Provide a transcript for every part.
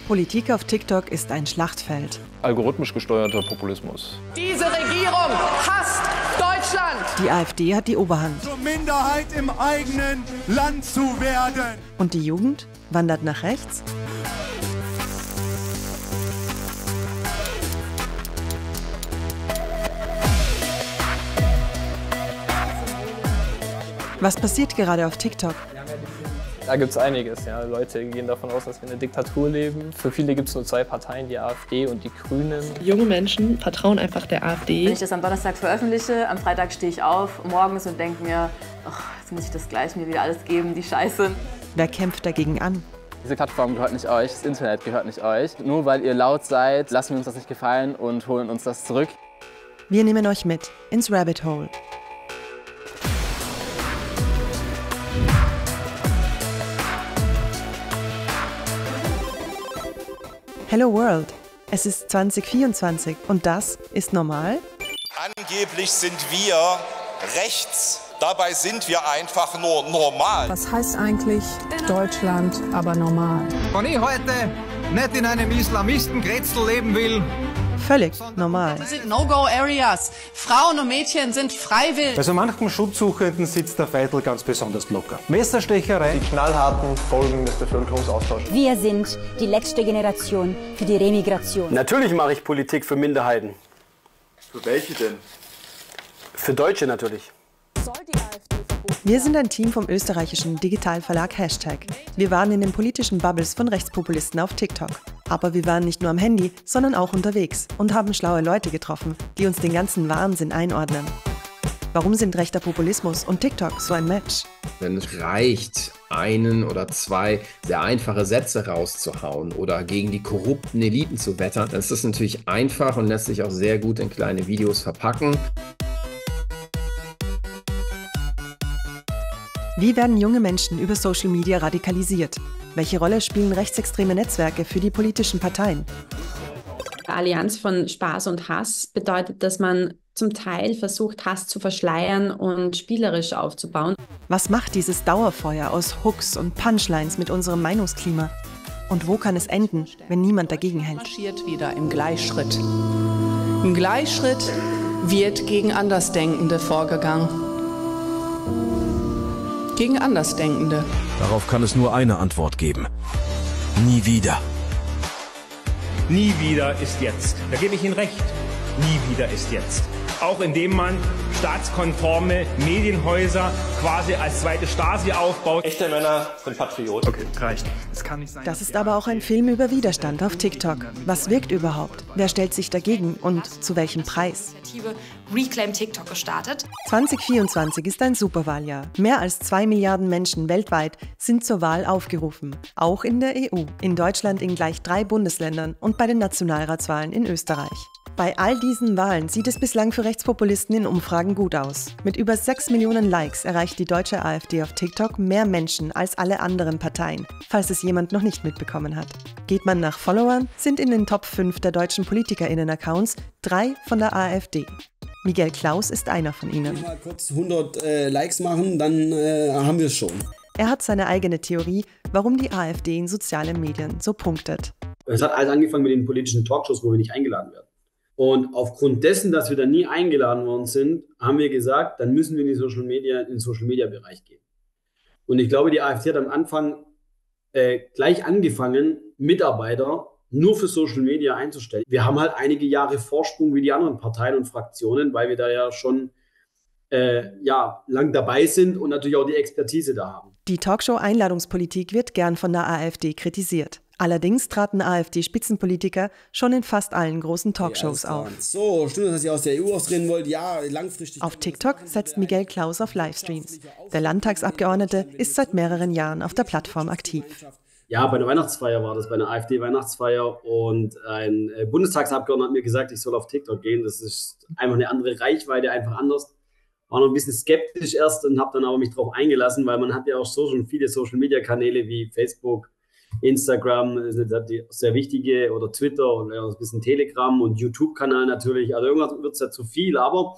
Politik auf TikTok ist ein Schlachtfeld. Algorithmisch gesteuerter Populismus. Diese Regierung hasst Deutschland! Die AfD hat die Oberhand. Zur Minderheit im eigenen Land zu werden. Und die Jugend wandert nach rechts? Was passiert gerade auf TikTok? Da gibt es einiges. Ja. Leute gehen davon aus, dass wir in einer Diktatur leben. Für viele gibt es nur zwei Parteien, die AfD und die Grünen. Junge Menschen vertrauen einfach der AfD. Wenn ich das am Donnerstag veröffentliche, am Freitag stehe ich auf morgens und denke mir, ach, jetzt muss ich das gleich mir wieder alles geben, die Scheiße. Wer kämpft dagegen an? Diese Plattform gehört nicht euch, das Internet gehört nicht euch. Nur weil ihr laut seid, lassen wir uns das nicht gefallen und holen uns das zurück. Wir nehmen euch mit ins Rabbit Hole. Hello World, es ist 2024 und das ist normal? Angeblich sind wir rechts, dabei sind wir einfach nur normal. Was heißt eigentlich Deutschland, aber normal? Wenn ich heute nicht in einem Islamisten-Grätzl leben will, völlig normal. Das sind No-Go-Areas. Frauen und Mädchen sind freiwillig. Bei so manchem Schutzsuchenden sitzt der Feitel ganz besonders locker. Messerstecherei. Die knallharten Folgen des Bevölkerungsaustauschs. Wir sind die letzte Generation für die Remigration. Natürlich mache ich Politik für Minderheiten. Für welche denn? Für Deutsche natürlich. Wir sind ein Team vom österreichischen Digitalverlag #. Wir waren in den politischen Bubbles von Rechtspopulisten auf TikTok. Aber wir waren nicht nur am Handy, sondern auch unterwegs und haben schlaue Leute getroffen, die uns den ganzen Wahnsinn einordnen. Warum sind rechter Populismus und TikTok so ein Match? Wenn es reicht, einen oder zwei sehr einfache Sätze rauszuhauen oder gegen die korrupten Eliten zu wettern, dann ist das natürlich einfach und lässt sich auch sehr gut in kleine Videos verpacken. Wie werden junge Menschen über Social Media radikalisiert? Welche Rolle spielen rechtsextreme Netzwerke für die politischen Parteien? Die Allianz von Spaß und Hass bedeutet, dass man zum Teil versucht, Hass zu verschleiern und spielerisch aufzubauen. Was macht dieses Dauerfeuer aus Hooks und Punchlines mit unserem Meinungsklima? Und wo kann es enden, wenn niemand dagegen hält? Marschiert wieder im Gleichschritt. Im Gleichschritt wird gegen Andersdenkende vorgegangen. Gegen Andersdenkende. Darauf kann es nur eine Antwort geben. Nie wieder. Nie wieder ist jetzt. Da gebe ich Ihnen recht. Nie wieder ist jetzt. Auch indem man staatskonforme Medienhäuser quasi als zweite Stasi aufbaut. Echte Männer sind Patrioten. Okay, reicht. Es kann nicht sein. Das ist aber auch ein Film über Widerstand auf TikTok. Was wirkt überhaupt? Wer stellt sich dagegen und zu welchem Preis? Reclaim TikTok gestartet. 2024 ist ein Superwahljahr. Mehr als 2 Milliarden Menschen weltweit sind zur Wahl aufgerufen. Auch in der EU, in Deutschland in gleich 3 Bundesländern und bei den Nationalratswahlen in Österreich. Bei all diesen Wahlen sieht es bislang für Rechtspopulisten in Umfragen gut aus. Mit über 6 Millionen Likes erreicht die deutsche AfD auf TikTok mehr Menschen als alle anderen Parteien, falls es jemand noch nicht mitbekommen hat. Geht man nach Followern, sind in den Top 5 der deutschen PolitikerInnen-Accounts 3 von der AfD. Miguel Klaus ist einer von ihnen. Mal kurz 100 Likes machen, dann haben wir es schon. Er hat seine eigene Theorie, warum die AfD in sozialen Medien so punktet. Es hat alles angefangen mit den politischen Talkshows, wo wir nicht eingeladen werden. Und aufgrund dessen, dass wir da nie eingeladen worden sind, haben wir gesagt, dann müssen wir in den Social-Media-Bereich gehen. Und ich glaube, die AfD hat am Anfang gleich angefangen, Mitarbeiter nur für Social Media einzustellen. Wir haben halt einige Jahre Vorsprung wie die anderen Parteien und Fraktionen, weil wir da ja schon lang dabei sind und natürlich auch die Expertise da haben. Die Talkshow-Einladungspolitik wird gern von der AfD kritisiert. Allerdings traten AfD-Spitzenpolitiker schon in fast allen großen Talkshows auf. So, stimmt, dass ihr aus der EU austreten wollt? Ja, langfristig. Auf TikTok setzt Miguel Klaus auf Livestreams. Der Landtagsabgeordnete ist seit mehreren Jahren auf der Plattform aktiv. Ja, bei einer Weihnachtsfeier war das, bei einer AfD-Weihnachtsfeier. Und ein Bundestagsabgeordneter hat mir gesagt, ich soll auf TikTok gehen. Das ist einfach eine andere Reichweite, einfach anders. War noch ein bisschen skeptisch erst und habe dann aber mich darauf eingelassen, weil man hat ja auch so schon viele Social-Media-Kanäle wie Facebook, Instagram ist sehr wichtige oder Twitter und ein bisschen Telegram und YouTube-Kanal natürlich. Also irgendwann wird es ja zu viel, aber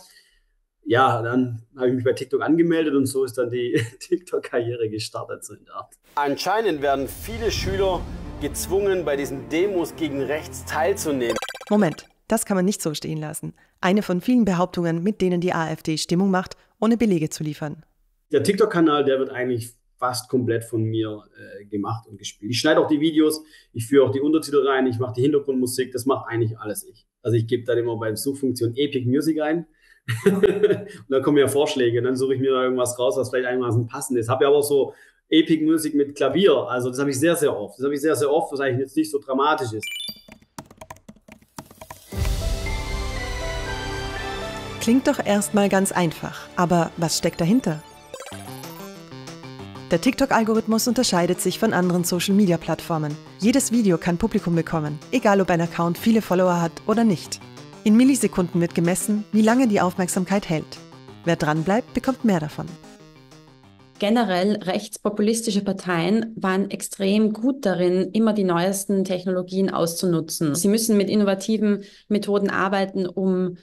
ja, dann habe ich mich bei TikTok angemeldet und so ist dann die TikTok-Karriere gestartet, so in der Art. Anscheinend werden viele Schüler gezwungen, bei diesen Demos gegen rechts teilzunehmen. Moment, das kann man nicht so stehen lassen. Eine von vielen Behauptungen, mit denen die AfD Stimmung macht, ohne Belege zu liefern. Der TikTok-Kanal, der wird eigentlich fast komplett von mir gemacht und gespielt. Ich schneide auch die Videos, ich führe auch die Untertitel rein, ich mache die Hintergrundmusik, das macht eigentlich alles ich. Also ich gebe dann immer bei der Suchfunktion Epic Music ein und dann kommen ja Vorschläge und dann suche ich mir da irgendwas raus, was vielleicht einigermaßen passend ist. Habe ja aber auch so Epic Music mit Klavier, also das habe ich sehr, sehr oft. Das habe ich sehr, sehr oft, was eigentlich jetzt nicht so dramatisch ist. Klingt doch erstmal ganz einfach, aber was steckt dahinter? Der TikTok-Algorithmus unterscheidet sich von anderen Social-Media-Plattformen. Jedes Video kann Publikum bekommen, egal ob ein Account viele Follower hat oder nicht. In Millisekunden wird gemessen, wie lange die Aufmerksamkeit hält. Wer dranbleibt, bekommt mehr davon. Generell rechtspopulistische Parteien waren extrem gut darin, immer die neuesten Technologien auszunutzen. Sie müssen mit innovativen Methoden arbeiten, um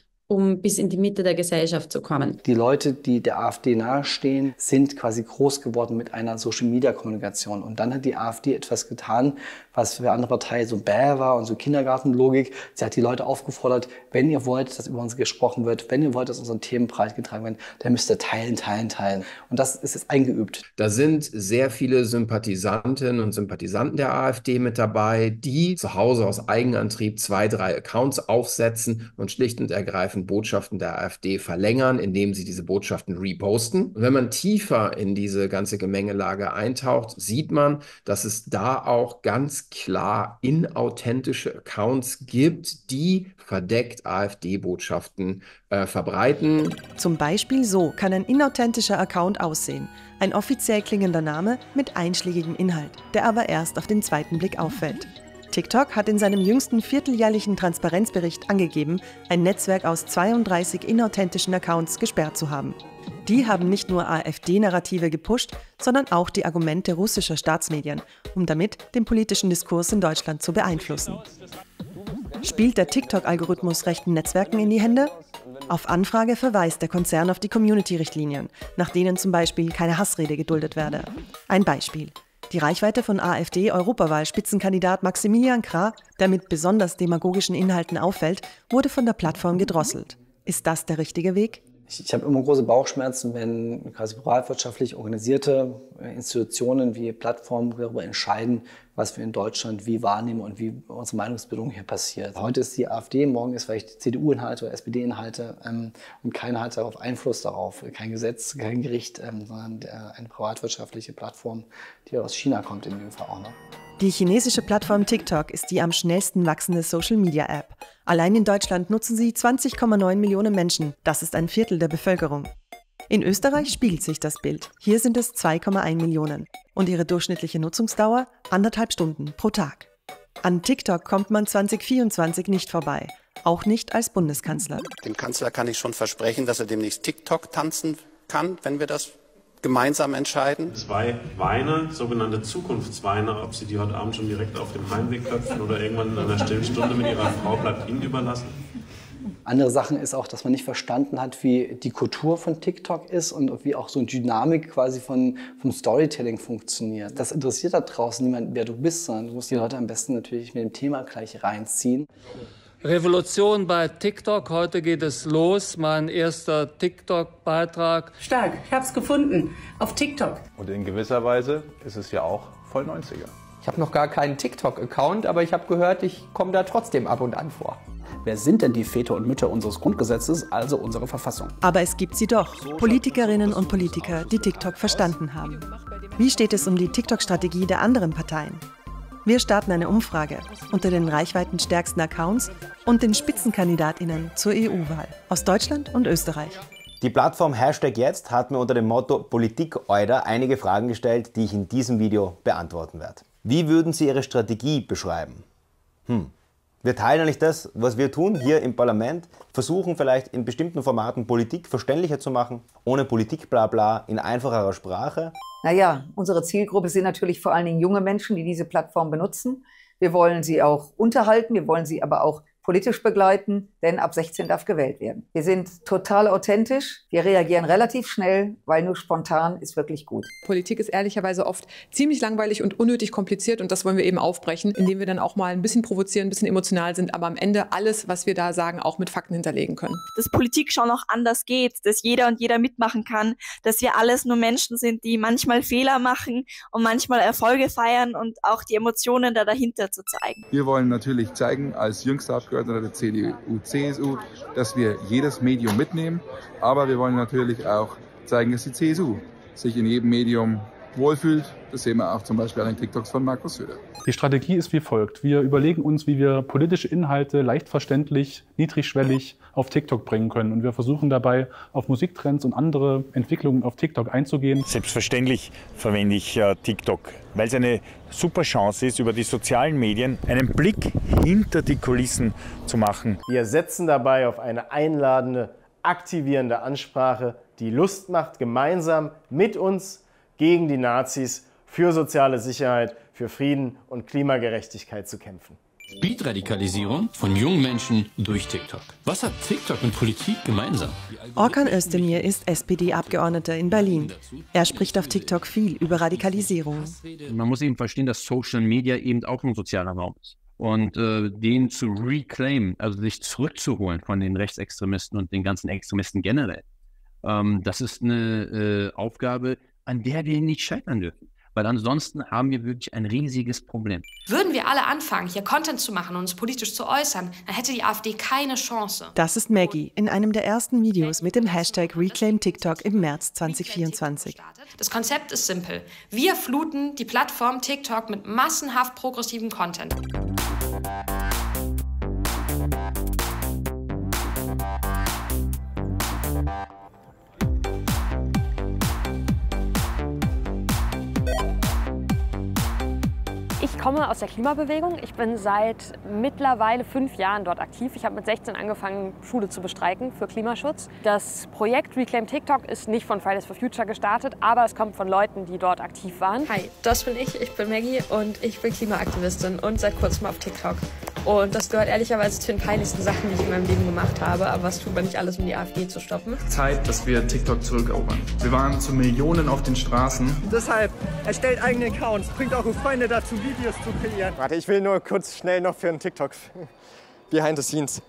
bis in die Mitte der Gesellschaft zu kommen. Die Leute, die der AfD nahestehen, sind quasi groß geworden mit einer Social-Media-Kommunikation. Und dann hat die AfD etwas getan, was für andere Parteien so war und so Kindergartenlogik. Sie hat die Leute aufgefordert, wenn ihr wollt, dass über uns gesprochen wird, wenn ihr wollt, dass unsere Themen breitgetragen werden, dann müsst ihr teilen, teilen, teilen. Und das ist jetzt eingeübt. Da sind sehr viele Sympathisantinnen und Sympathisanten der AfD mit dabei, die zu Hause aus Eigenantrieb 2, 3 Accounts aufsetzen und schlicht und ergreifend Botschaften der AfD verlängern, indem sie diese Botschaften reposten. Und wenn man tiefer in diese ganze Gemengelage eintaucht, sieht man, dass es da auch ganz klar inauthentische Accounts gibt, die verdeckt AfD-Botschaften verbreiten. Zum Beispiel so kann ein inauthentischer Account aussehen. Ein offiziell klingender Name mit einschlägigem Inhalt, der aber erst auf den zweiten Blick auffällt. TikTok hat in seinem jüngsten vierteljährlichen Transparenzbericht angegeben, ein Netzwerk aus 32 inauthentischen Accounts gesperrt zu haben. Die haben nicht nur AfD-Narrative gepusht, sondern auch die Argumente russischer Staatsmedien, um damit den politischen Diskurs in Deutschland zu beeinflussen. Spielt der TikTok-Algorithmus rechten Netzwerken in die Hände? Auf Anfrage verweist der Konzern auf die Community-Richtlinien, nach denen zum Beispiel keine Hassrede geduldet werde. Ein Beispiel. Die Reichweite von AfD-Europawahl-Spitzenkandidat Maximilian Krah, der mit besonders demagogischen Inhalten auffällt, wurde von der Plattform gedrosselt. Ist das der richtige Weg? Ich habe immer große Bauchschmerzen, wenn quasi privatwirtschaftlich organisierte Institutionen wie Plattformen darüber entscheiden, was wir in Deutschland wie wahrnehmen und wie unsere Meinungsbildung hier passiert. Heute ist die AfD, morgen ist vielleicht CDU-Inhalte oder SPD-Inhalte und keiner hat darauf Einfluss darauf. Kein Gesetz, kein Gericht, sondern eine privatwirtschaftliche Plattform, die aus China kommt in dem Fall auch noch. Die chinesische Plattform TikTok ist die am schnellsten wachsende Social-Media-App. Allein in Deutschland nutzen sie 20,9 Millionen Menschen. Das ist ein Viertel der Bevölkerung. In Österreich spiegelt sich das Bild. Hier sind es 2,1 Millionen. Und ihre durchschnittliche Nutzungsdauer 1,5 Stunden pro Tag. An TikTok kommt man 2024 nicht vorbei. Auch nicht als Bundeskanzler. Dem Kanzler kann ich schon versprechen, dass er demnächst TikTok tanzen kann, wenn wir das gemeinsam entscheiden. 2 Weine, sogenannte Zukunftsweine, ob Sie die heute Abend schon direkt auf dem Heimweg köpfen oder irgendwann in einer stillen Stunde mit Ihrer Frau, bleibt Ihnen überlassen. Andere Sachen ist auch, dass man nicht verstanden hat, wie die Kultur von TikTok ist und wie auch so eine Dynamik quasi vom Storytelling funktioniert. Das interessiert da draußen niemand, wer du bist, sondern du musst die Leute am besten natürlich mit dem Thema gleich reinziehen. Revolution bei TikTok. Heute geht es los. Mein erster TikTok-Beitrag. Stark, ich hab's gefunden. Auf TikTok. Und in gewisser Weise ist es ja auch voll 90er. Ich habe noch gar keinen TikTok-Account, aber ich habe gehört, ich komme da trotzdem ab und an vor. Wer sind denn die Väter und Mütter unseres Grundgesetzes, also unsere Verfassung? Aber es gibt sie doch, Politikerinnen und Politiker, die TikTok verstanden haben. Wie steht es um die TikTok-Strategie der anderen Parteien? Wir starten eine Umfrage unter den reichweitenstärksten Accounts und den SpitzenkandidatInnen zur EU-Wahl aus Deutschland und Österreich. Die Plattform #Jetzt hat mir unter dem Motto Politik Euder einige Fragen gestellt, die ich in diesem Video beantworten werde. Wie würden Sie Ihre Strategie beschreiben? Wir teilen eigentlich das, was wir tun hier im Parlament, versuchen vielleicht in bestimmten Formaten Politik verständlicher zu machen, ohne Politik-Blabla, in einfacherer Sprache. Naja, unsere Zielgruppe sind natürlich vor allen Dingen junge Menschen, die diese Plattform benutzen. Wir wollen sie auch unterhalten, wir wollen sie aber auch politisch begleiten, denn ab 16 darf gewählt werden. Wir sind total authentisch, wir reagieren relativ schnell, weil nur spontan ist wirklich gut. Politik ist ehrlicherweise oft ziemlich langweilig und unnötig kompliziert und das wollen wir eben aufbrechen, indem wir dann auch mal ein bisschen provozieren, ein bisschen emotional sind, aber am Ende alles, was wir da sagen, auch mit Fakten hinterlegen können. Dass Politik schon noch anders geht, dass jeder und jeder mitmachen kann, dass wir alles nur Menschen sind, die manchmal Fehler machen und manchmal Erfolge feiern und auch die Emotionen da dahinter zu zeigen. Wir wollen natürlich zeigen, als jüngster Abgeordneter der CDU, CSU, dass wir jedes Medium mitnehmen, aber wir wollen natürlich auch zeigen, dass die CSU sich in jedem Medium wohlfühlt. Das sehen wir auch zum Beispiel an den TikToks von Markus Söder. Die Strategie ist wie folgt. Wir überlegen uns, wie wir politische Inhalte leicht verständlich, niedrigschwellig auf TikTok bringen können. Und wir versuchen dabei, auf Musiktrends und andere Entwicklungen auf TikTok einzugehen. Selbstverständlich verwende ich TikTok, weil es eine super Chance ist, über die sozialen Medien einen Blick hinter die Kulissen zu machen. Wir setzen dabei auf eine einladende, aktivierende Ansprache, die Lust macht, gemeinsam mit uns gegen die Nazis für soziale Sicherheit, für Frieden und Klimagerechtigkeit zu kämpfen. Speed-Radikalisierung von jungen Menschen durch TikTok. Was hat TikTok mit Politik gemeinsam? Orkan Özdemir ist SPD-Abgeordneter in Berlin. Er spricht auf TikTok viel über Radikalisierung. Man muss eben verstehen, dass Social Media eben auch ein sozialer Raum ist. Und den zu reclaimen, also sich zurückzuholen von den Rechtsextremisten und den ganzen Extremisten generell, das ist eine Aufgabe, an der wir nicht scheitern dürfen. Weil ansonsten haben wir wirklich ein riesiges Problem. Würden wir alle anfangen, hier Content zu machen und uns politisch zu äußern, dann hätte die AfD keine Chance. Das ist Maggie in einem der ersten Videos mit dem Hashtag #ReclaimTikTok im März 2024. Das Konzept ist simpel. Wir fluten die Plattform TikTok mit massenhaft progressivem Content. Ich komme aus der Klimabewegung. Ich bin seit mittlerweile 5 Jahren dort aktiv. Ich habe mit 16 angefangen, Schule zu bestreiken für Klimaschutz. Das Projekt Reclaim TikTok ist nicht von Fridays for Future gestartet, aber es kommt von Leuten, die dort aktiv waren. Hi, das bin ich. Ich bin Maggie und ich bin Klimaaktivistin und seit kurzem auf TikTok. Und das gehört ehrlicherweise zu den peinlichsten Sachen, die ich in meinem Leben gemacht habe. Aber was tut man nicht alles, um die AfD zu stoppen? Zeit, dass wir TikTok zurückerobern. Wir waren zu Millionen auf den Straßen. Deshalb erstellt eigene Accounts, bringt eure Freunde dazu, Videos zu kreieren. Warte, ich will nur kurz schnell noch für einen TikTok behind the scenes.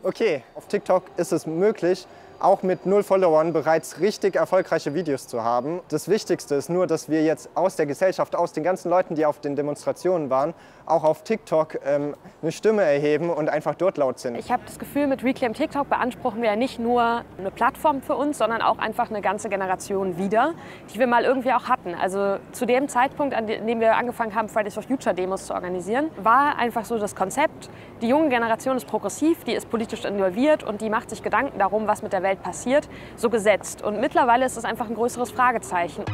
Okay, auf TikTok ist es möglich, auch mit 0 Followern bereits richtig erfolgreiche Videos zu haben. Das Wichtigste ist nur, dass wir jetzt aus der Gesellschaft, aus den ganzen Leuten, die auf den Demonstrationen waren, auch auf TikTok eine Stimme erheben und einfach dort laut sind. Ich habe das Gefühl, mit Reclaim TikTok beanspruchen wir ja nicht nur eine Plattform für uns, sondern auch einfach eine ganze Generation wieder, die wir mal irgendwie auch hatten. Also zu dem Zeitpunkt, an dem wir angefangen haben, Fridays for Future Demos zu organisieren, war einfach so das Konzept, die junge Generation ist progressiv, die ist politisch involviert und die macht sich Gedanken darum, was mit der Welt passiert, so gesetzt. Und mittlerweile ist es einfach ein größeres Fragezeichen.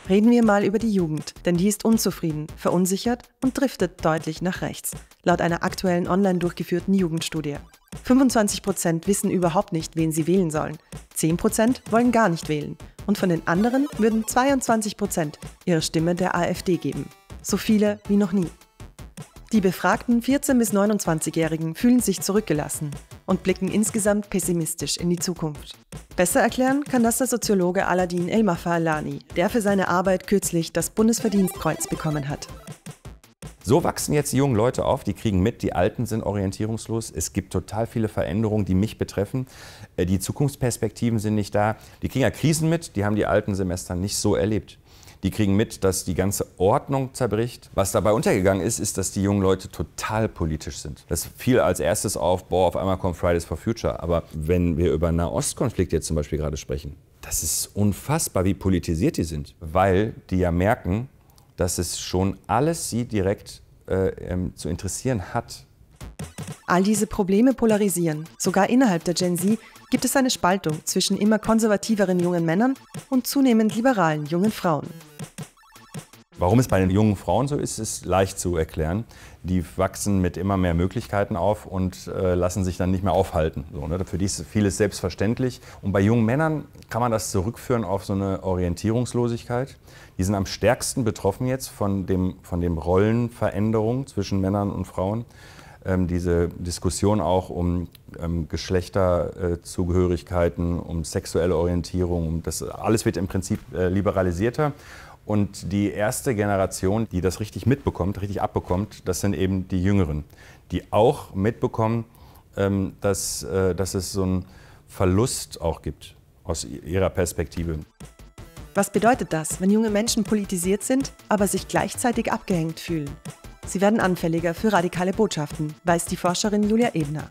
Reden wir mal über die Jugend, denn die ist unzufrieden, verunsichert und driftet deutlich nach rechts. Laut einer aktuellen online durchgeführten Jugendstudie. 25% wissen überhaupt nicht, wen sie wählen sollen. 10% wollen gar nicht wählen. Und von den anderen würden 22% ihre Stimme der AfD geben. So viele wie noch nie. Die befragten 14- bis 29-Jährigen fühlen sich zurückgelassen und blicken insgesamt pessimistisch in die Zukunft. Besser erklären kann das der Soziologe Aladin El-Mafalani, der für seine Arbeit kürzlich das Bundesverdienstkreuz bekommen hat. So wachsen jetzt die jungen Leute auf, die kriegen mit, die Alten sind orientierungslos. Es gibt total viele Veränderungen, die mich betreffen. Die Zukunftsperspektiven sind nicht da. Die kriegen ja Krisen mit, die haben die alten Semester nicht so erlebt. Die kriegen mit, dass die ganze Ordnung zerbricht. Was dabei untergegangen ist, ist, dass die jungen Leute total politisch sind. Das fiel als erstes auf, auf einmal kommt Fridays for Future. Aber wenn wir über Nahostkonflikt jetzt zum Beispiel gerade sprechen, das ist unfassbar, wie politisiert die sind. Weil die ja merken, dass es schon alles sie direkt zu interessieren hat. All diese Probleme polarisieren. Sogar innerhalb der Gen Z gibt es eine Spaltung zwischen immer konservativeren jungen Männern und zunehmend liberalen jungen Frauen. Warum es bei den jungen Frauen so ist, ist leicht zu erklären. Die wachsen mit immer mehr Möglichkeiten auf und lassen sich dann nicht mehr aufhalten. So, ne? Für die ist vieles selbstverständlich. Und bei jungen Männern kann man das zurückführen auf so eine Orientierungslosigkeit. Die sind am stärksten betroffen jetzt von dem Rollenveränderung zwischen Männern und Frauen. diese Diskussion auch um Geschlechterzugehörigkeiten, um sexuelle Orientierung, das alles wird im Prinzip liberalisierter. Und die erste Generation, die das richtig mitbekommt, richtig abbekommt, das sind eben die Jüngeren, die auch mitbekommen, dass es so einen Verlust auch gibt aus ihrer Perspektive. Was bedeutet das, wenn junge Menschen politisiert sind, aber sich gleichzeitig abgehängt fühlen? Sie werden anfälliger für radikale Botschaften, weiß die Forscherin Julia Ebner.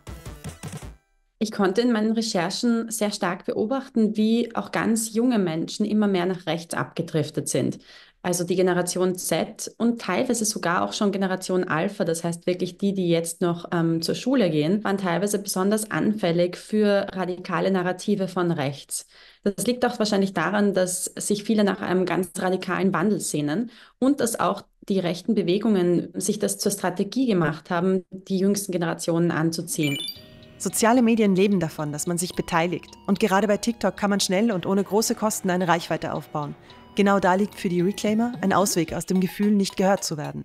Ich konnte in meinen Recherchen sehr stark beobachten, wie auch ganz junge Menschen immer mehr nach rechts abgedriftet sind. Also die Generation Z und teilweise sogar auch schon Generation Alpha, das heißt wirklich die jetzt noch zur Schule gehen, waren teilweise besonders anfällig für radikale Narrative von rechts. Das liegt auch wahrscheinlich daran, dass sich viele nach einem ganz radikalen Wandel sehnen und dass auch die rechten Bewegungen sich das zur Strategie gemacht haben, die jüngsten Generationen anzuziehen. Soziale Medien leben davon, dass man sich beteiligt. Und gerade bei TikTok kann man schnell und ohne große Kosten eine Reichweite aufbauen. Genau da liegt für die Reclaimer ein Ausweg aus dem Gefühl, nicht gehört zu werden.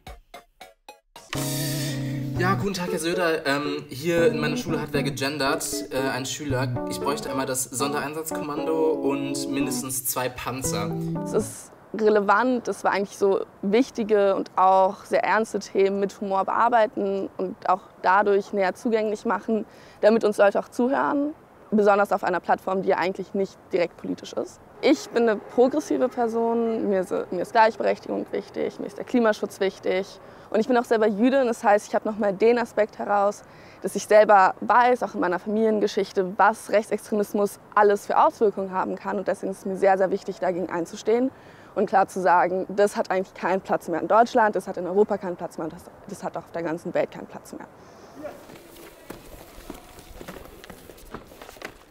Ja, guten Tag, Herr Söder. Hier in meiner Schule hat wer gegendert, ein Schüler. Ich bräuchte einmal das Sondereinsatzkommando und mindestens 2 Panzer. Es ist relevant, dass wir eigentlich so wichtige und auch sehr ernste Themen mit Humor bearbeiten und auch dadurch näher zugänglich machen, damit uns Leute auch zuhören, besonders auf einer Plattform, die ja eigentlich nicht direkt politisch ist. Ich bin eine progressive Person, mir ist Gleichberechtigung wichtig, mir ist der Klimaschutz wichtig und ich bin auch selber Jüdin, das heißt, ich habe nochmal den Aspekt heraus, dass ich selber weiß, auch in meiner Familiengeschichte, was Rechtsextremismus alles für Auswirkungen haben kann und deswegen ist es mir sehr, sehr wichtig, dagegen einzustehen. Und klar zu sagen, das hat eigentlich keinen Platz mehr in Deutschland, das hat in Europa keinen Platz mehr und das hat auch auf der ganzen Welt keinen Platz mehr.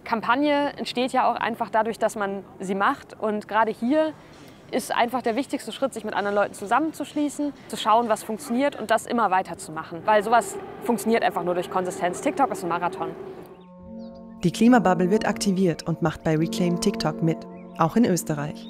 Kampagne entsteht ja auch einfach dadurch, dass man sie macht. Und gerade hier ist einfach der wichtigste Schritt, sich mit anderen Leuten zusammenzuschließen, zu schauen, was funktioniert und das immer weiterzumachen. Weil sowas funktioniert einfach nur durch Konsistenz. TikTok ist ein Marathon. Die Klimabubble wird aktiviert und macht bei Reclaim TikTok mit, auch in Österreich.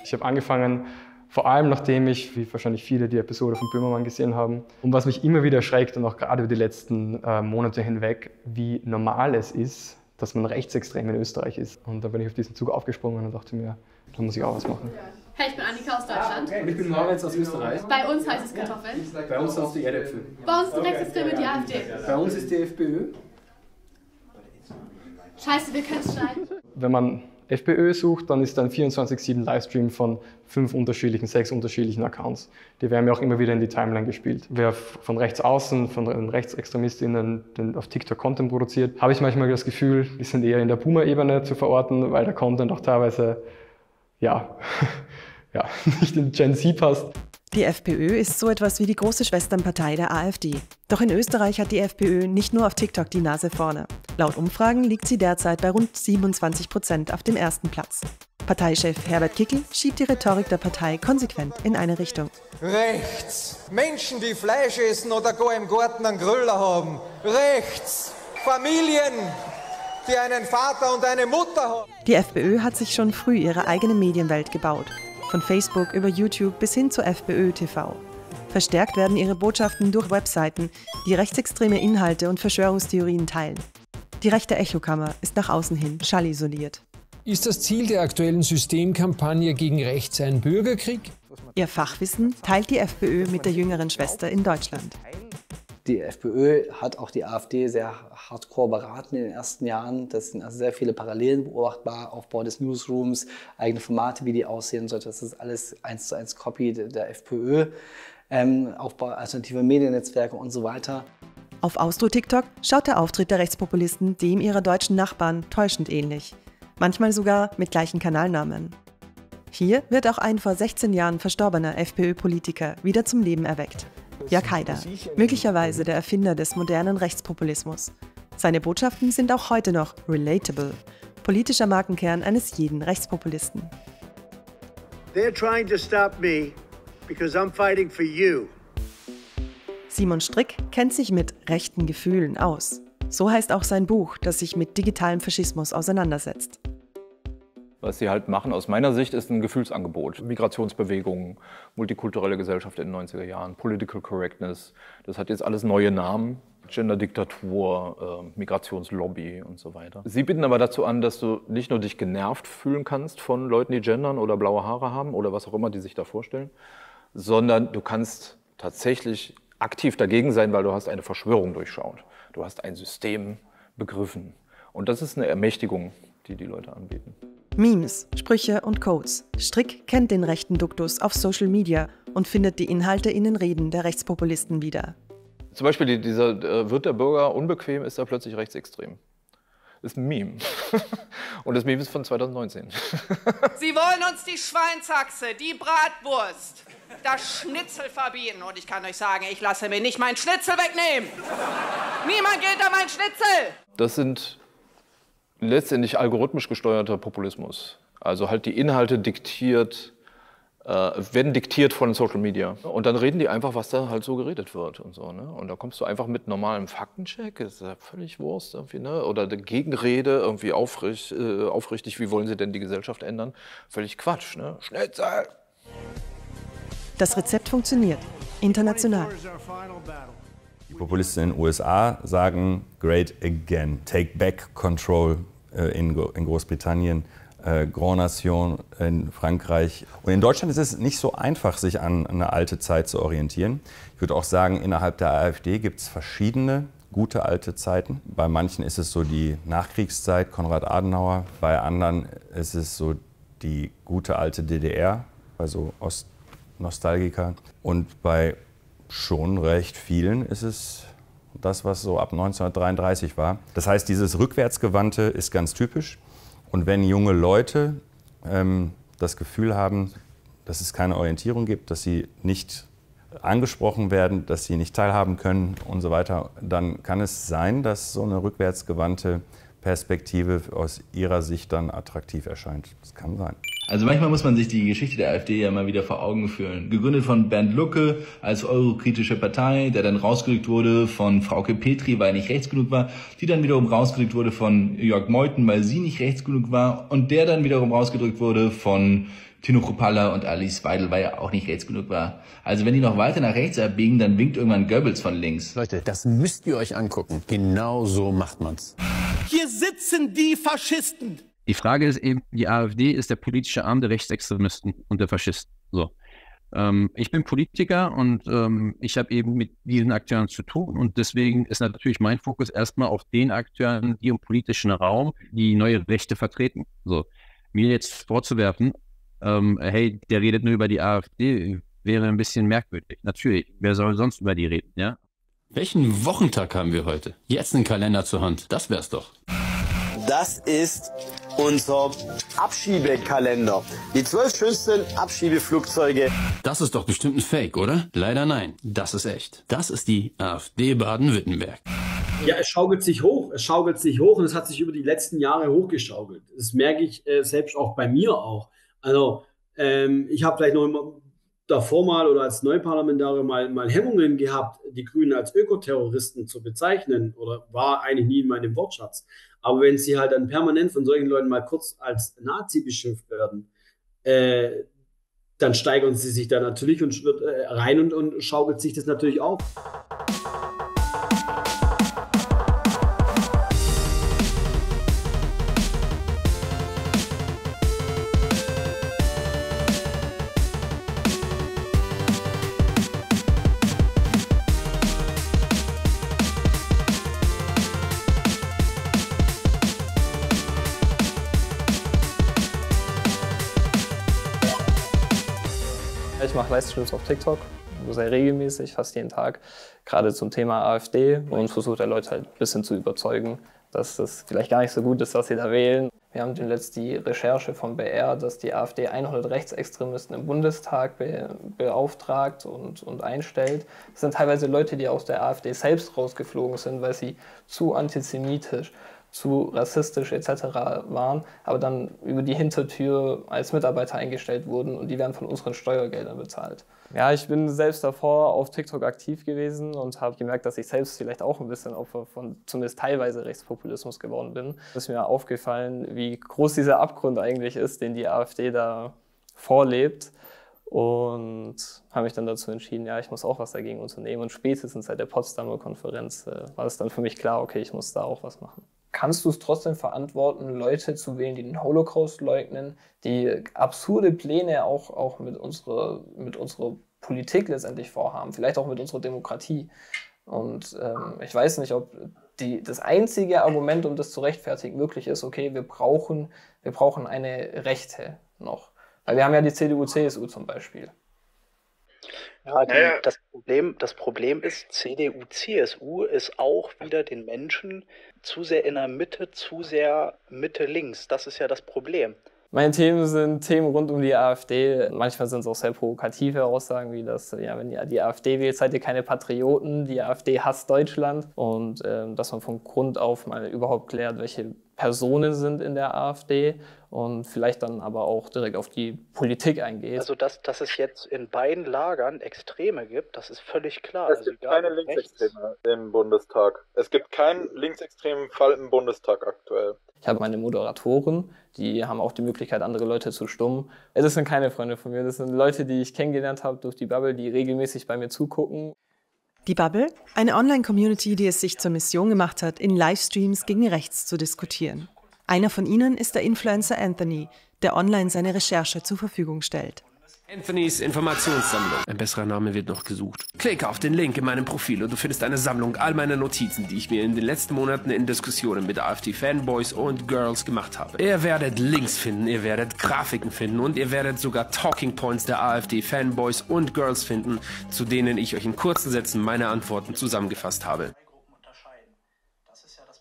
Ich habe angefangen, vor allem nachdem ich, wie wahrscheinlich viele, die Episode von Böhmermann gesehen haben, und was mich immer wieder erschreckt und auch gerade über die letzten Monate hinweg, wie normal es ist, dass man rechtsextrem in Österreich ist. Und da bin ich auf diesen Zug aufgesprungen und dachte mir, da muss ich auch was machen. Hey, ich bin Annika aus Deutschland. Okay. Ich bin Moritz aus Österreich. Bei uns heißt es Kartoffeln. Bei uns ist die Erdäpfel. Bei uns die Rechtsextreme die AfD. Bei uns ist die FPÖ. Scheiße, wir können es schneiden. Wenn man FPÖ sucht, dann ist da ein 24/7 Livestream von 6 unterschiedlichen Accounts. Die werden mir auch immer wieder in die Timeline gespielt. Wer von rechts außen, von den RechtsextremistInnen auf TikTok Content produziert, habe ich manchmal das Gefühl, die sind eher in der Boomer-Ebene zu verorten, weil der Content auch teilweise nicht in Gen Z passt. Die FPÖ ist so etwas wie die große Schwesternpartei der AfD. Doch in Österreich hat die FPÖ nicht nur auf TikTok die Nase vorne. Laut Umfragen liegt sie derzeit bei rund 27% auf dem ersten Platz. Parteichef Herbert Kickl schiebt die Rhetorik der Partei konsequent in eine Richtung. Rechts. Menschen, die Fleisch essen oder gar im Garten einen Gröller haben. Rechts. Familien, die einen Vater und eine Mutter haben. Die FPÖ hat sich schon früh ihre eigene Medienwelt gebaut. Von Facebook über YouTube bis hin zu FPÖ TV. Verstärkt werden ihre Botschaften durch Webseiten, die rechtsextreme Inhalte und Verschwörungstheorien teilen. Die rechte Echokammer ist nach außen hin schallisoliert. Ist das Ziel der aktuellen Systemkampagne gegen rechts ein Bürgerkrieg? Ihr Fachwissen teilt die FPÖ mit der jüngeren Schwester in Deutschland. Die FPÖ hat auch die AfD sehr hardcore beraten in den ersten Jahren. Das sind also sehr viele Parallelen beobachtbar. Aufbau des Newsrooms, eigene Formate, wie die aussehen sollte. Das ist alles 1:1 Copy der FPÖ. Aufbau alternativer Mediennetzwerke und so weiter. Auf Austro-TikTok schaut der Auftritt der Rechtspopulisten dem ihrer deutschen Nachbarn täuschend ähnlich. Manchmal sogar mit gleichen Kanalnamen. Hier wird auch ein vor 16 Jahren verstorbener FPÖ-Politiker wieder zum Leben erweckt. Jörg Haider, möglicherweise der Erfinder des modernen Rechtspopulismus. Seine Botschaften sind auch heute noch relatable, politischer Markenkern eines jeden Rechtspopulisten. They're trying to stop me because I'm fighting for you. Simon Strick kennt sich mit rechten Gefühlen aus. So heißt auch sein Buch, das sich mit digitalem Faschismus auseinandersetzt. Was sie halt machen, aus meiner Sicht, ist ein Gefühlsangebot. Migrationsbewegungen, multikulturelle Gesellschaft in den 90er Jahren, Political Correctness, das hat jetzt alles neue Namen. Genderdiktatur, Migrationslobby und so weiter. Sie bieten aber dazu an, dass du nicht nur dich genervt fühlen kannst von Leuten, die gendern oder blaue Haare haben oder was auch immer die sich da vorstellen, sondern du kannst tatsächlich aktiv dagegen sein, weil du hast eine Verschwörung durchschaut. Du hast ein System begriffen. Und das ist eine Ermächtigung, die die Leute anbieten. Memes, Sprüche und Codes. Strick kennt den rechten Duktus auf Social Media und findet die Inhalte in den Reden der Rechtspopulisten wieder. Zum Beispiel dieser wird der Bürger unbequem, ist er plötzlich rechtsextrem. Ist ein Meme. Und das Meme ist von 2019. Sie wollen uns die Schweinshaxe, die Bratwurst, das Schnitzel verbieten. Und ich kann euch sagen, ich lasse mir nicht meinen Schnitzel wegnehmen. Niemand geht an meinen Schnitzel. Das sind letztendlich algorithmisch gesteuerter Populismus. Also halt die Inhalte werden diktiert von Social Media. Und dann reden die einfach, was da halt so geredet wird und so. Ne? Und da kommst du einfach mit normalem Faktencheck, ist ja völlig Wurst irgendwie, ne? Oder der Gegenrede, irgendwie aufrichtig, wie wollen sie denn die Gesellschaft ändern? Völlig Quatsch, ne? Schnitzel! Das Rezept funktioniert. International. Die Populisten in den USA sagen, great again, take back control in Großbritannien. Grand Nation in Frankreich. Und in Deutschland ist es nicht so einfach, sich an eine alte Zeit zu orientieren. Ich würde auch sagen, innerhalb der AfD gibt es verschiedene gute alte Zeiten. Bei manchen ist es so die Nachkriegszeit, Konrad Adenauer. Bei anderen ist es so die gute alte DDR, bei so Ostnostalgikern. Und bei schon recht vielen ist es das, was so ab 1933 war. Das heißt, dieses Rückwärtsgewandte ist ganz typisch. Und wenn junge Leute das Gefühl haben, dass es keine Orientierung gibt, dass sie nicht angesprochen werden, dass sie nicht teilhaben können und so weiter, dann kann es sein, dass so eine rückwärtsgewandte Perspektive aus ihrer Sicht dann attraktiv erscheint. Das kann sein. Also manchmal muss man sich die Geschichte der AfD ja mal wieder vor Augen führen. Gegründet von Bernd Lucke als eurokritische Partei, der dann rausgerückt wurde von Frauke Petri, weil er nicht rechts genug war, die dann wiederum rausgerückt wurde von Jörg Meuthen, weil sie nicht rechts genug war, und der dann wiederum rausgedrückt wurde von Tino Kruppalla und Alice Weidel, weil er auch nicht rechts genug war. Also wenn die noch weiter nach rechts abbiegen, dann winkt irgendwann Goebbels von links. Leute, das müsst ihr euch angucken. Genau so macht man's. Hier sitzen die Faschisten. Die Frage ist eben, die AfD ist der politische Arm der Rechtsextremisten und der Faschisten. So. Ich bin Politiker und ich habe eben mit diesen Akteuren zu tun, und deswegen ist natürlich mein Fokus erstmal auf den Akteuren, die im politischen Raum die neue Rechte vertreten. So. Mir jetzt vorzuwerfen, hey, der redet nur über die AfD, wäre ein bisschen merkwürdig. Natürlich, wer soll sonst über die reden, ja? Welchen Wochentag haben wir heute? Jetzt einen Kalender zur Hand, das wär's doch. Das ist unser Abschiebekalender. Die 12 schönsten Abschiebeflugzeuge. Das ist doch bestimmt ein Fake, oder? Leider nein, das ist echt. Das ist die AfD Baden-Württemberg. Ja, es schaukelt sich hoch. Es schaukelt sich hoch, und es hat sich über die letzten Jahre hochgeschaukelt. Das merke ich selbst auch bei mir auch. Also ich habe vielleicht noch immer davor mal oder als Neuparlamentarier mal Hemmungen gehabt, die Grünen als Ökoterroristen zu bezeichnen, oder war eigentlich nie in meinem Wortschatz. Aber wenn sie halt dann permanent von solchen Leuten mal kurz als Nazi beschimpft werden, dann steigern sie sich da natürlich und rein und schaukelt sich das natürlich auf. Ich mache Livestreams auf TikTok, sehr regelmäßig, fast jeden Tag, gerade zum Thema AfD, und versuche die Leute halt ein bisschen zu überzeugen, dass das vielleicht gar nicht so gut ist, was sie da wählen. Wir haben zuletzt die Recherche vom BR, dass die AfD 100 Rechtsextremisten im Bundestag beauftragt und einstellt. Das sind teilweise Leute, die aus der AfD selbst rausgeflogen sind, weil sie zu antisemitisch, zu rassistisch etc. waren, aber dann über die Hintertür als Mitarbeiter eingestellt wurden und die werden von unseren Steuergeldern bezahlt. Ja, ich bin selbst davor auf TikTok aktiv gewesen und habe gemerkt, dass ich selbst vielleicht auch ein bisschen Opfer von zumindest teilweise Rechtspopulismus geworden bin. Es ist mir aufgefallen, wie groß dieser Abgrund eigentlich ist, den die AfD da vorlebt. Und habe mich dann dazu entschieden, ja, ich muss auch was dagegen unternehmen. Und spätestens seit der Potsdamer Konferenz war es dann für mich klar, okay, ich muss da auch was machen. Kannst du es trotzdem verantworten, Leute zu wählen, die den Holocaust leugnen, die absurde Pläne auch mit unserer Politik letztendlich vorhaben, vielleicht auch mit unserer Demokratie? Und ich weiß nicht, ob das einzige Argument, um das zu rechtfertigen, wirklich ist, okay, wir brauchen eine Rechte noch. Weil wir haben ja die CDU, CSU zum Beispiel. Ja, das Problem ist, CDU, CSU ist auch wieder den Menschen zu sehr in der Mitte, zu sehr Mitte-links. Das ist ja das Problem. Meine Themen sind Themen rund um die AfD. Manchmal sind es auch sehr provokative Aussagen, wie das, ja, wenn ihr die AfD wählt, seid ihr keine Patrioten, die AfD hasst Deutschland. Und dass man von Grund auf mal überhaupt klärt, welche Personen sind in der AfD und vielleicht dann aber auch direkt auf die Politik eingeht. Also dass es jetzt in beiden Lagern Extreme gibt, das ist völlig klar. Es gibt keine Linksextreme im Bundestag. Es gibt keinen linksextremen Fall im Bundestag aktuell. Ich habe meine Moderatoren, die haben auch die Möglichkeit, andere Leute zu stummen. Das sind keine Freunde von mir, das sind Leute, die ich kennengelernt habe durch die Bubble, die regelmäßig bei mir zugucken. Die Bubble, eine Online-Community, die es sich zur Mission gemacht hat, in Livestreams gegen rechts zu diskutieren. Einer von ihnen ist der Influencer Anthony, der online seine Recherche zur Verfügung stellt. Anthonys Informationssammlung. Ein besserer Name wird noch gesucht. Klicke auf den Link in meinem Profil und du findest eine Sammlung all meiner Notizen, die ich mir in den letzten Monaten in Diskussionen mit AfD-Fanboys und Girls gemacht habe. Ihr werdet Links finden, ihr werdet Grafiken finden und ihr werdet sogar Talking Points der AfD-Fanboys und Girls finden, zu denen ich euch in kurzen Sätzen meine Antworten zusammengefasst habe.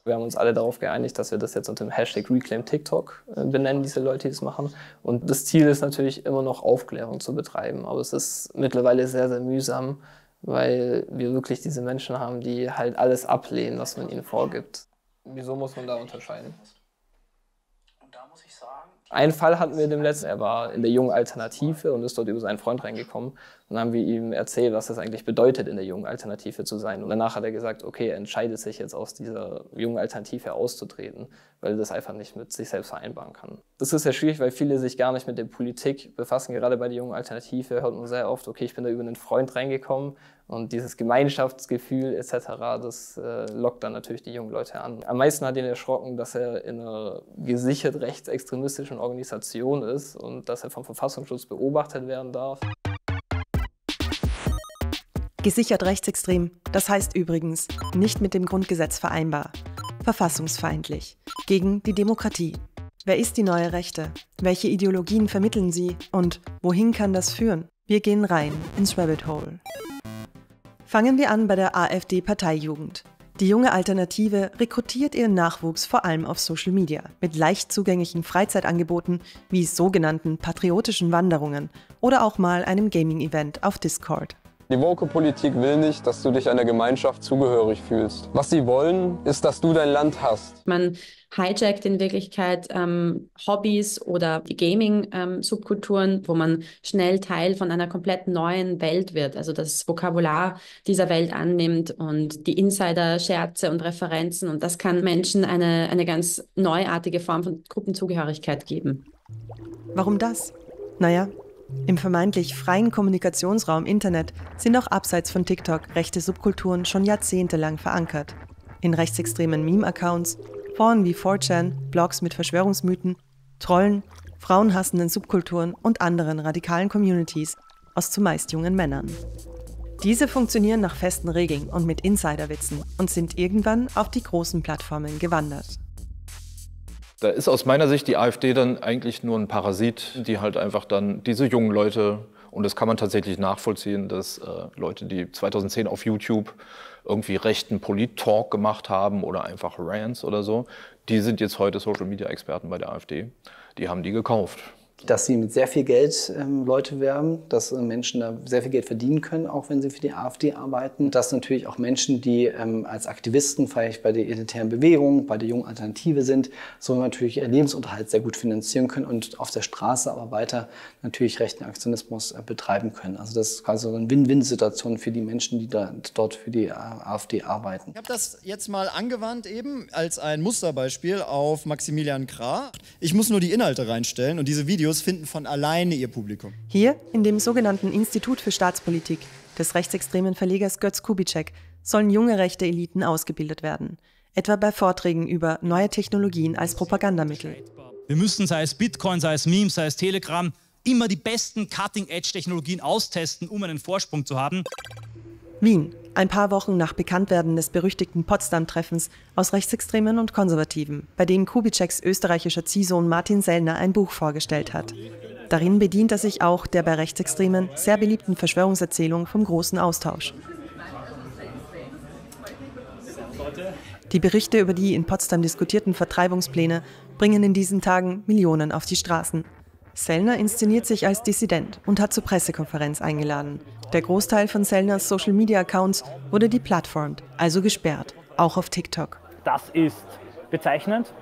Wir haben uns alle darauf geeinigt, dass wir das jetzt unter dem Hashtag #ReclaimTikTok benennen, diese Leute, die es machen. Und das Ziel ist natürlich immer noch Aufklärung zu betreiben. Aber es ist mittlerweile sehr, sehr mühsam, weil wir wirklich diese Menschen haben, die halt alles ablehnen, was man ihnen vorgibt. Wieso muss man da unterscheiden? Einen Fall hatten wir dem letzten, er war in der Jungen Alternative und ist dort über seinen Freund reingekommen. Und dann haben wir ihm erzählt, was das eigentlich bedeutet, in der Jungen Alternative zu sein. Und danach hat er gesagt, okay, er entscheidet sich jetzt aus dieser Jungen Alternative auszutreten, weil er das einfach nicht mit sich selbst vereinbaren kann. Das ist sehr schwierig, weil viele sich gar nicht mit der Politik befassen. Gerade bei der Jungen Alternative hört man sehr oft, okay, ich bin da über einen Freund reingekommen. Und dieses Gemeinschaftsgefühl etc., das lockt dann natürlich die jungen Leute an. Am meisten hat ihn erschrocken, dass er in einer gesichert rechtsextremistischen Organisation ist und dass er vom Verfassungsschutz beobachtet werden darf. Gesichert rechtsextrem, das heißt übrigens nicht mit dem Grundgesetz vereinbar, verfassungsfeindlich, gegen die Demokratie. Wer ist die neue Rechte? Welche Ideologien vermitteln sie? Und wohin kann das führen? Wir gehen rein ins Rabbit Hole. Fangen wir an bei der AfD-Parteijugend. Die junge Alternative rekrutiert ihren Nachwuchs vor allem auf Social Media mit leicht zugänglichen Freizeitangeboten wie sogenannten patriotischen Wanderungen oder auch mal einem Gaming-Event auf Discord. Die Woke-Politik will nicht, dass du dich einer Gemeinschaft zugehörig fühlst. Was sie wollen, ist, dass du dein Land hast. Man hijackt in Wirklichkeit Hobbys oder die Gaming-Subkulturen, wo man schnell Teil von einer komplett neuen Welt wird. Also das Vokabular dieser Welt annimmt und die Insider-Scherze und Referenzen. Und das kann Menschen eine ganz neuartige Form von Gruppenzugehörigkeit geben. Warum das? Naja, im vermeintlich freien Kommunikationsraum Internet sind auch abseits von TikTok rechte Subkulturen schon jahrzehntelang verankert. In rechtsextremen Meme-Accounts, Foren wie 4chan, Blogs mit Verschwörungsmythen, Trollen, frauenhassenden Subkulturen und anderen radikalen Communities aus zumeist jungen Männern. Diese funktionieren nach festen Regeln und mit Insiderwitzen und sind irgendwann auf die großen Plattformen gewandert. Da ist aus meiner Sicht die AfD dann eigentlich nur ein Parasit, die halt einfach dann diese jungen Leute, und das kann man tatsächlich nachvollziehen, dass Leute, die 2010 auf YouTube irgendwie rechten Polit-Talk gemacht haben oder einfach Rants oder so, die sind jetzt heute Social-Media-Experten bei der AfD. Die haben die gekauft. Dass sie mit sehr viel Geld Leute werben, dass Menschen da sehr viel Geld verdienen können, auch wenn sie für die AfD arbeiten. Dass natürlich auch Menschen, die als Aktivisten vielleicht bei der identitären Bewegung, bei der Jungen Alternative sind, so natürlich ihren Lebensunterhalt sehr gut finanzieren können und auf der Straße aber weiter natürlich rechten Aktionismus betreiben können. Also das ist quasi so eine Win-Win-Situation für die Menschen, die dort für die AfD arbeiten. Ich habe das jetzt mal angewandt eben als ein Musterbeispiel auf Maximilian Krah. Ich muss nur die Inhalte reinstellen und diese Videos finden von alleine ihr Publikum. Hier in dem sogenannten Institut für Staatspolitik des rechtsextremen Verlegers Götz Kubitschek sollen junge rechte Eliten ausgebildet werden. Etwa bei Vorträgen über neue Technologien als Propagandamittel. Wir müssen, sei es Bitcoin, sei es Memes, sei es Telegram, immer die besten Cutting-Edge-Technologien austesten, um einen Vorsprung zu haben. Wien, ein paar Wochen nach Bekanntwerden des berüchtigten Potsdam-Treffens aus Rechtsextremen und Konservativen, bei dem Kubitscheks österreichischer Ziehsohn Martin Sellner ein Buch vorgestellt hat. Darin bedient er sich auch der bei Rechtsextremen sehr beliebten Verschwörungserzählung vom großen Austausch. Die Berichte über die in Potsdam diskutierten Vertreibungspläne bringen in diesen Tagen Millionen auf die Straßen. Sellner inszeniert sich als Dissident und hat zur Pressekonferenz eingeladen. Der Großteil von Sellners Social-Media-Accounts wurde deplatformt, also gesperrt, auch auf TikTok. Das ist bezeichnend.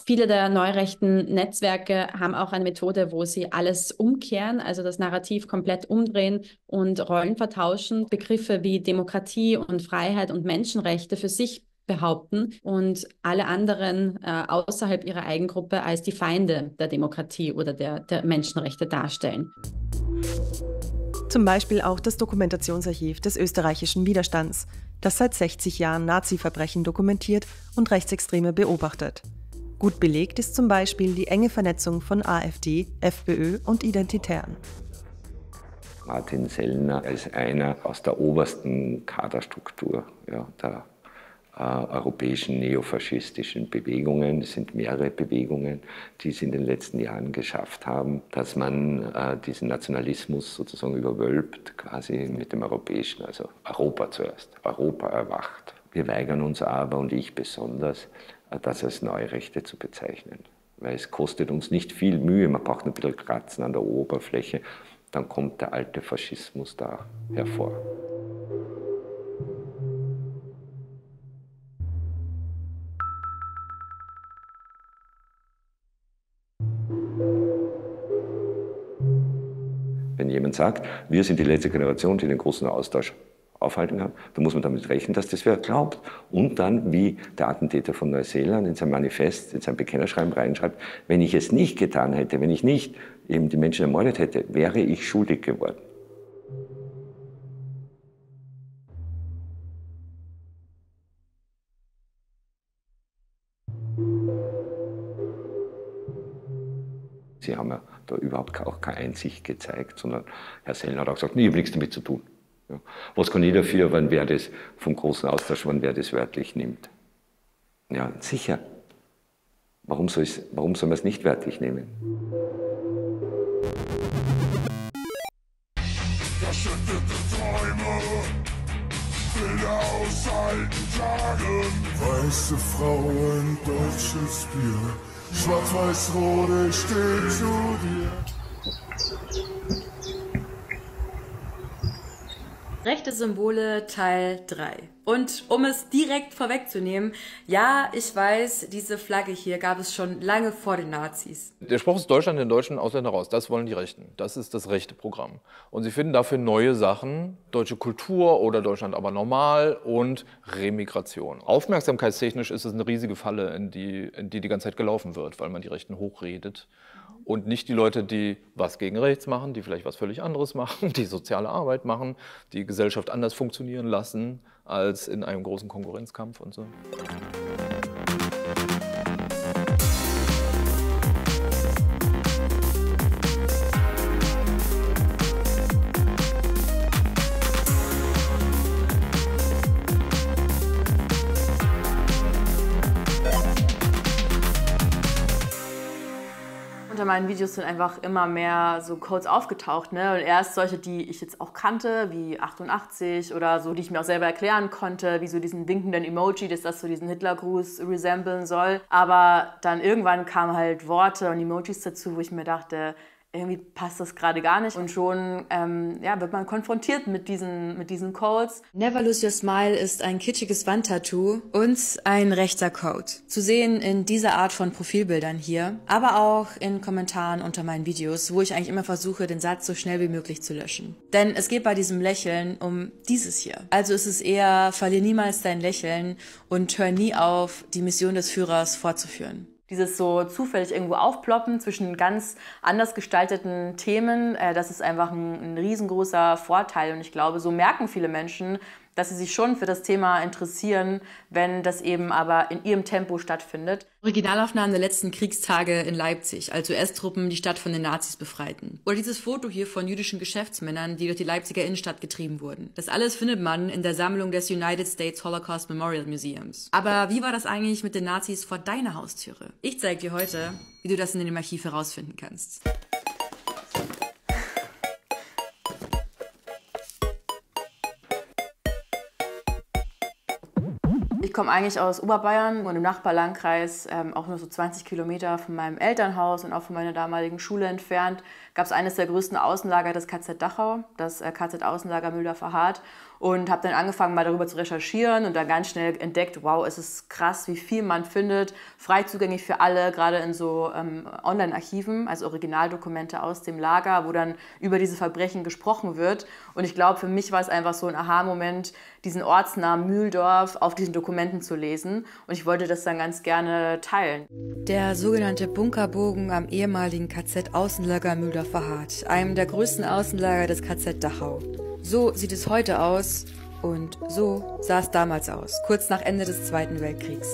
Viele der neurechten Netzwerke haben auch eine Methode, wo sie alles umkehren, also das Narrativ komplett umdrehen und Rollen vertauschen, Begriffe wie Demokratie und Freiheit und Menschenrechte für sich behaupten und alle anderen außerhalb ihrer Eigengruppe als die Feinde der Demokratie oder der Menschenrechte darstellen. Zum Beispiel auch das Dokumentationsarchiv des österreichischen Widerstands, das seit 60 Jahren Nazi-Verbrechen dokumentiert und Rechtsextreme beobachtet. Gut belegt ist zum Beispiel die enge Vernetzung von AfD, FPÖ und Identitären. Martin Sellner ist einer aus der obersten Kaderstruktur der europäischen neofaschistischen Bewegungen. Es sind mehrere Bewegungen, die es in den letzten Jahren geschafft haben, dass man diesen Nationalismus sozusagen überwölbt, quasi mit dem Europäischen, also Europa zuerst. Europa erwacht. Wir weigern uns aber, und ich besonders, das als Neurechte zu bezeichnen. Weil es kostet uns nicht viel Mühe, man braucht ein bisschen Kratzen an der Oberfläche, dann kommt der alte Faschismus da hervor. Wenn jemand sagt, wir sind die letzte Generation, die den großen Austausch aufhalten kann, dann muss man damit rechnen, dass das wer glaubt. Und dann, wie der Attentäter von Neuseeland in sein Manifest, in sein Bekennerschreiben reinschreibt, wenn ich es nicht getan hätte, wenn ich nicht eben die Menschen ermordet hätte, wäre ich schuldig geworden. Sie haben ja da überhaupt auch keine Einsicht gezeigt, sondern Herr Sellner hat auch gesagt, nee, ich habe nichts damit zu tun. Ja. Was kann ich dafür, wenn wer das vom großen Austausch, wenn wer das wörtlich nimmt? Ja, sicher. Warum soll man es nicht wörtlich nehmen? Verschüttete Träume, Bilder aus alten Tagen. Weiße Frauen, deutsches Bier. Schwarz-Weiß-Rot, ich steh zu dir. Rechte Symbole Teil 3. Und um es direkt vorwegzunehmen, ja, ich weiß, diese Flagge hier gab es schon lange vor den Nazis. Der Spruch ist Deutschland den deutschen Ausländern raus. Das wollen die Rechten. Das ist das rechte Programm. Und sie finden dafür neue Sachen, deutsche Kultur oder Deutschland aber normal und Remigration. Aufmerksamkeitstechnisch ist es eine riesige Falle, in die ganze Zeit gelaufen wird, weil man die Rechten hochredet. Und nicht die Leute, die was gegen rechts machen, die vielleicht was völlig anderes machen, die soziale Arbeit machen, die Gesellschaft anders funktionieren lassen als in einem großen Konkurrenzkampf und so. Unter meinen Videos sind einfach immer mehr so Codes aufgetaucht, ne? Und erst solche, die ich jetzt auch kannte, wie 88 oder so, die ich mir auch selber erklären konnte, wie so diesen winkenden Emoji, dass das so diesen Hitlergruß resemblen soll. Aber dann irgendwann kamen halt Worte und Emojis dazu, wo ich mir dachte, irgendwie passt das gerade gar nicht. Und schon wird man konfrontiert mit diesen Codes. Never Lose Your Smile ist ein kitschiges Wandtattoo und ein rechter Code. Zu sehen in dieser Art von Profilbildern hier, aber auch in Kommentaren unter meinen Videos, wo ich eigentlich immer versuche, den Satz so schnell wie möglich zu löschen. Denn es geht bei diesem Lächeln um dieses hier. Also ist es eher, verlier niemals dein Lächeln und hör nie auf, die Mission des Führers fortzuführen. Dieses so zufällig irgendwo aufploppen zwischen ganz anders gestalteten Themen, das ist einfach ein riesengroßer Vorteil. Und ich glaube, so merken viele Menschen, dass sie sich schon für das Thema interessieren, wenn das eben aber in ihrem Tempo stattfindet. Originalaufnahmen der letzten Kriegstage in Leipzig, als US-Truppen die Stadt von den Nazis befreiten. Oder dieses Foto hier von jüdischen Geschäftsmännern, die durch die Leipziger Innenstadt getrieben wurden. Das alles findet man in der Sammlung des United States Holocaust Memorial Museums. Aber wie war das eigentlich mit den Nazis vor deiner Haustüre? Ich zeige dir heute, wie du das in dem Archiv herausfinden kannst. Ich komme eigentlich aus Oberbayern und im Nachbarlandkreis, auch nur so 20 Kilometer von meinem Elternhaus und auch von meiner damaligen Schule entfernt, gab es eines der größten Außenlager des KZ Dachau, das KZ-Außenlager Mühldorfer Hart. Und habe dann angefangen, mal darüber zu recherchieren und dann ganz schnell entdeckt, wow, es ist krass, wie viel man findet, frei zugänglich für alle, gerade in so Online-Archiven, also Originaldokumente aus dem Lager, wo dann über diese Verbrechen gesprochen wird. Und ich glaube, für mich war es einfach so ein Aha-Moment, diesen Ortsnamen Mühldorf auf diesen Dokumenten zu lesen. Und ich wollte das dann ganz gerne teilen. Der sogenannte Bunkerbogen am ehemaligen KZ-Außenlager Mühldorfer Hart, einem der größten Außenlager des KZ Dachau. So sieht es heute aus und so sah es damals aus, kurz nach Ende des Zweiten Weltkriegs.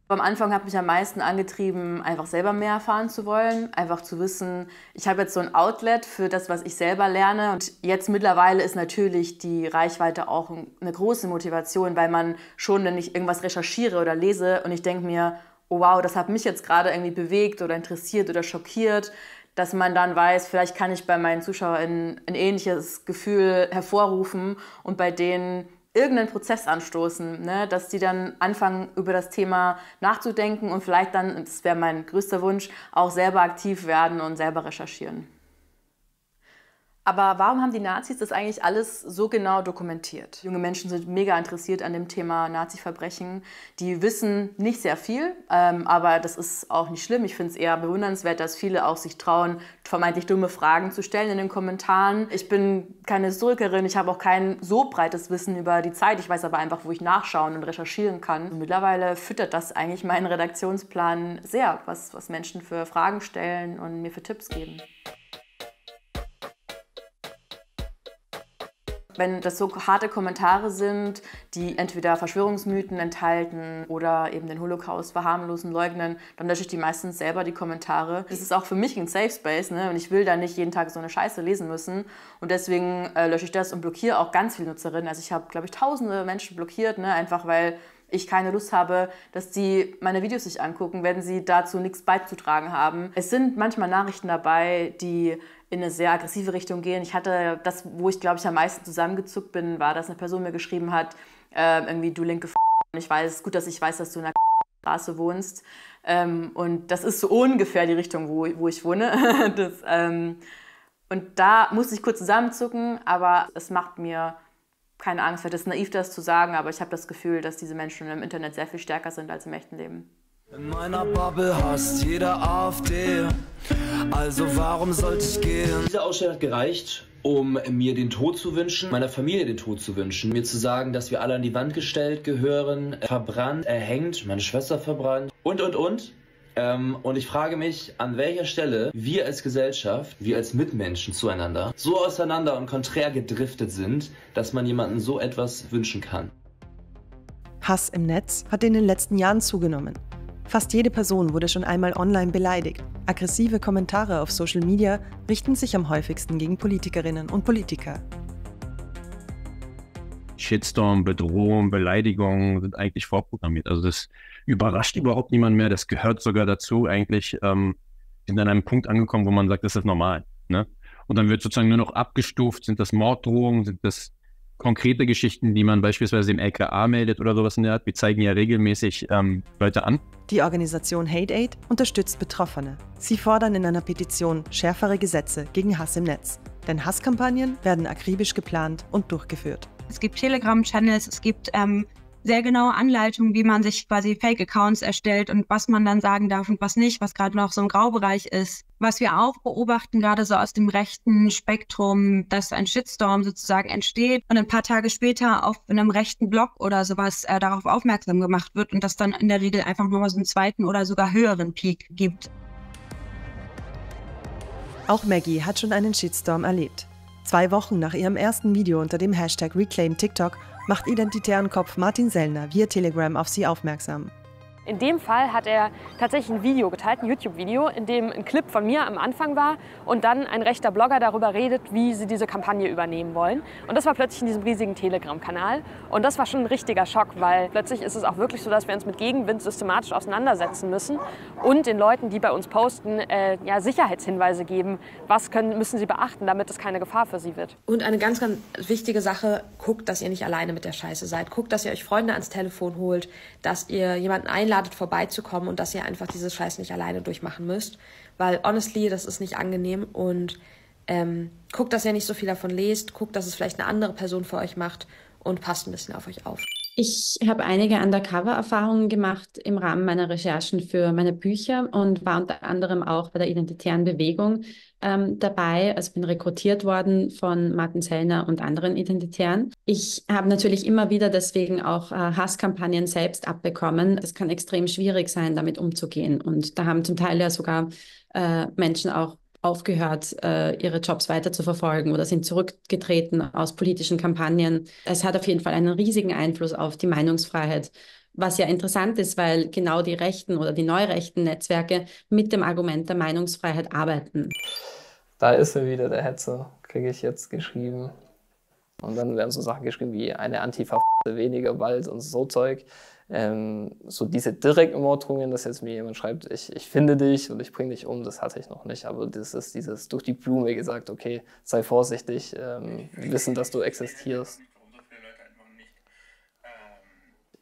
Am Anfang hat mich am meisten angetrieben, einfach selber mehr erfahren zu wollen, einfach zu wissen, ich habe jetzt so ein Outlet für das, was ich selber lerne. Und jetzt mittlerweile ist natürlich die Reichweite auch eine große Motivation, weil man schon, wenn ich irgendwas recherchiere oder lese und ich denke mir, oh wow, das hat mich jetzt gerade irgendwie bewegt oder interessiert oder schockiert, dass man dann weiß, vielleicht kann ich bei meinen ZuschauerInnen ein ähnliches Gefühl hervorrufen und bei denen irgendeinen Prozess anstoßen, ne? Dass die dann anfangen, über das Thema nachzudenken und vielleicht dann, das wäre mein größter Wunsch, auch selber aktiv werden und selber recherchieren. Aber warum haben die Nazis das eigentlich alles so genau dokumentiert? Junge Menschen sind mega interessiert an dem Thema Nazi-Verbrechen. Die wissen nicht sehr viel, aber das ist auch nicht schlimm. Ich finde es eher bewundernswert, dass viele auch sich trauen, vermeintlich dumme Fragen zu stellen in den Kommentaren. Ich bin keine Historikerin, ich habe auch kein so breites Wissen über die Zeit. Ich weiß aber einfach, wo ich nachschauen und recherchieren kann. Und mittlerweile füttert das eigentlich meinen Redaktionsplan sehr, was Menschen für Fragen stellen und mir für Tipps geben. Wenn das so harte Kommentare sind, die entweder Verschwörungsmythen enthalten oder eben den Holocaust verharmlosen, leugnen, dann lösche ich die meistens selber, die Kommentare. Das ist auch für mich ein Safe Space, ne? Und ich will da nicht jeden Tag so eine Scheiße lesen müssen. Und deswegen lösche ich das und blockiere auch ganz viele Nutzerinnen. Also ich habe, glaube ich, tausende Menschen blockiert, ne? Einfach weil ich keine Lust habe, dass die meine Videos sich angucken, wenn sie dazu nichts beizutragen haben. Es sind manchmal Nachrichten dabei, die in eine sehr aggressive Richtung gehen. Ich hatte das, wo ich, glaube ich, am meisten zusammengezuckt bin, war, dass eine Person mir geschrieben hat, irgendwie, du linke und ich weiß, gut, dass ich weiß, dass du in einer Straße wohnst. Und das ist so ungefähr die Richtung, wo ich wohne. Und da musste ich kurz zusammenzucken, aber es macht mir keine Angst, weil das ist naiv, das zu sagen, aber ich habe das Gefühl, dass diese Menschen im Internet sehr viel stärker sind als im echten Leben. In meiner Bubble hasst jeder AfD, also warum sollte ich gehen? Diese Ausstellung hat gereicht, um mir den Tod zu wünschen, meiner Familie den Tod zu wünschen, mir zu sagen, dass wir alle an die Wand gestellt gehören, verbrannt, erhängt, meine Schwester verbrannt und. Und ich frage mich, an welcher Stelle wir als Gesellschaft, wir als Mitmenschen zueinander so auseinander und konträr gedriftet sind, dass man jemandem so etwas wünschen kann. Hass im Netz hat in den letzten Jahren zugenommen. Fast jede Person wurde schon einmal online beleidigt. Aggressive Kommentare auf Social Media richten sich am häufigsten gegen Politikerinnen und Politiker. Shitstorm, Bedrohung, Beleidigung sind eigentlich vorprogrammiert. Also das überrascht überhaupt niemand mehr. Das gehört sogar dazu. Eigentlich sind an einem Punkt angekommen, wo man sagt, das ist normal. Ne? Und dann wird sozusagen nur noch abgestuft. Sind das Morddrohungen? Sind das konkrete Geschichten, die man beispielsweise im LKA meldet oder sowas in der Art. Wir zeigen ja regelmäßig Leute an. Die Organisation HateAid unterstützt Betroffene. Sie fordern in einer Petition schärfere Gesetze gegen Hass im Netz. Denn Hasskampagnen werden akribisch geplant und durchgeführt. Es gibt Telegram-Channels, es gibt sehr genaue Anleitungen, wie man sich quasi Fake-Accounts erstellt und was man dann sagen darf und was nicht, was gerade noch so im Graubereich ist. Was wir auch beobachten, gerade so aus dem rechten Spektrum, dass ein Shitstorm sozusagen entsteht und ein paar Tage später auf einem rechten Blog oder sowas darauf aufmerksam gemacht wird und das dann in der Regel einfach nur so einen zweiten oder sogar höheren Peak gibt. Auch Maggie hat schon einen Shitstorm erlebt. 2 Wochen nach ihrem ersten Video unter dem Hashtag #ReclaimTikTok macht identitären Kopf Martin Sellner via Telegram auf sie aufmerksam. In dem Fall hat er tatsächlich ein Video geteilt, ein YouTube-Video, in dem ein Clip von mir am Anfang war und dann ein rechter Blogger darüber redet, wie sie diese Kampagne übernehmen wollen. Und das war plötzlich in diesem riesigen Telegram-Kanal. Und das war schon ein richtiger Schock, weil plötzlich ist es auch wirklich so, dass wir uns mit Gegenwind systematisch auseinandersetzen müssen und den Leuten, die bei uns posten, Sicherheitshinweise geben, was müssen sie beachten, damit es keine Gefahr für sie wird. Und eine ganz, ganz wichtige Sache, guckt, dass ihr nicht alleine mit der Scheiße seid. Guckt, dass ihr euch Freunde ans Telefon holt, dass ihr jemanden einladet, vorbeizukommen und dass ihr einfach dieses Scheiß nicht alleine durchmachen müsst. Weil, honestly, das ist nicht angenehm und guckt, dass ihr nicht so viel davon lest, guckt, dass es vielleicht eine andere Person für euch macht und passt ein bisschen auf euch auf. Ich habe einige Undercover-Erfahrungen gemacht im Rahmen meiner Recherchen für meine Bücher und war unter anderem auch bei der Identitären Bewegung dabei. Also bin rekrutiert worden von Martin Sellner und anderen Identitären. Ich habe natürlich immer wieder deswegen auch Hasskampagnen selbst abbekommen. Es kann extrem schwierig sein, damit umzugehen. Und da haben zum Teil ja sogar Menschen auch aufgehört, ihre Jobs weiter zu verfolgen oder sind zurückgetreten aus politischen Kampagnen. Es hat auf jeden Fall einen riesigen Einfluss auf die Meinungsfreiheit, was ja interessant ist, weil genau die rechten oder die neurechten Netzwerke mit dem Argument der Meinungsfreiheit arbeiten. Da ist er wieder, der Hetzer, kriege ich jetzt geschrieben. Und dann werden so Sachen geschrieben wie eine Antifa weniger Wald und so Zeug. So diese direkten Morddrohungen, dass jetzt mir jemand schreibt, ich finde dich und ich bringe dich um, das hatte ich noch nicht. Aber das ist dieses durch die Blume gesagt, okay, sei vorsichtig, wissen, dass du existierst.